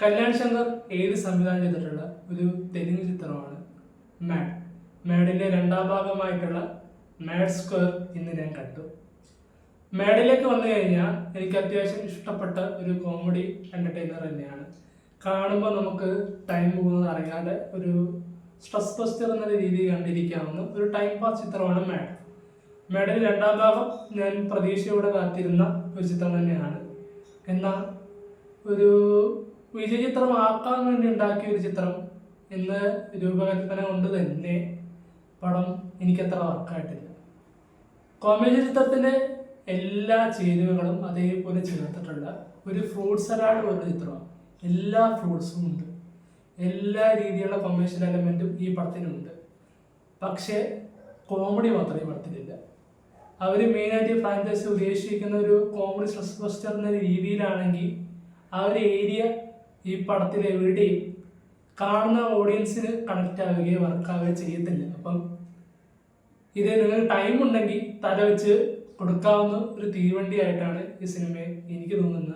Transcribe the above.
കല്യാൺ ശങ്കർ സംവിധാനം ചെയ്തിട്ടുള്ള ഒരു തെലുങ്ക് ചിത്രമാണ് മാഡ്. മാഡിന്റെ രണ്ടാം ഭാഗമായിട്ടുള്ള മാഡ് സ്ക്വയർ ഇന്ന് ഞാൻ കണ്ടു. മാഡിലേക്ക് വന്നു കഴിഞ്ഞാൽ എനിക്ക് അത്യാവശ്യം ഇഷ്ടപ്പെട്ട ഒരു കോമഡി എന്റർടൈനർ തന്നെയാണ്. കാണുമ്പോൾ നമുക്ക് ടൈം പോകുന്നത് അറിയാതെ ഒരു സ്ട്രെസ് ബസ്റ്റർ എന്ന രീതിയിൽ കണ്ടിരിക്കാവുന്ന ഒരു ടൈം പാസ് ചിത്രമാണ് മാഡ്. മാഡിന്റെ രണ്ടാം ഭാഗം ഞാൻ പ്രതീക്ഷയോടെ കാത്തിരുന്ന ഒരു ചിത്രം തന്നെയാണ്. എന്നാൽ ഒരു വിജയചിത്രമാക്കാൻ വേണ്ടി ഉണ്ടാക്കിയ ഒരു ചിത്രം എന്ന രൂപകൽപ്പന കൊണ്ട് തന്നെ പടം എനിക്കത്ര വർക്കായിട്ടില്ല. കോമഡി ചിത്രത്തിന്റെ എല്ലാ ചേരുവകളും അതേപോലെ ചേർത്തിട്ടുള്ള ഒരു ഫ്രൂട്ട് സലാഡ് പോലത്തെ ചിത്രമാണ്. എല്ലാ ഫ്രൂട്ട്സും ഉണ്ട്, എല്ലാ രീതിയിലുള്ള കൊമേഴ്ഷ്യൽ എലമെന്റും ഈ പടത്തിനുണ്ട്. പക്ഷേ കോമഡി മാത്രമേ ഈ പടത്തിലില്ല. അവർ മെയിനായിട്ട് ഫ്രാഞ്ചൈസി ഉദ്ദേശിക്കുന്ന ഒരു കോമഡി സ്ട്രെസ് ബസ്റ്റർ എന്ന രീതിയിലാണെങ്കിൽ ആ ഒരു ഏരിയ ഈ പടത്തിൽ എവിടെയും കാണുന്ന ഓഡിയൻസിന് കണക്റ്റ് ആവുകയോ വർക്കാവുകയോ ചെയ്യത്തില്ല. അപ്പം ഇത് നിങ്ങൾ ടൈം ഉണ്ടെങ്കിൽ തല വെച്ച് കൊടുക്കാവുന്ന ഒരു തീവണ്ടിയായിട്ടാണ് ഈ സിനിമയെ എനിക്ക് തോന്നുന്നത്.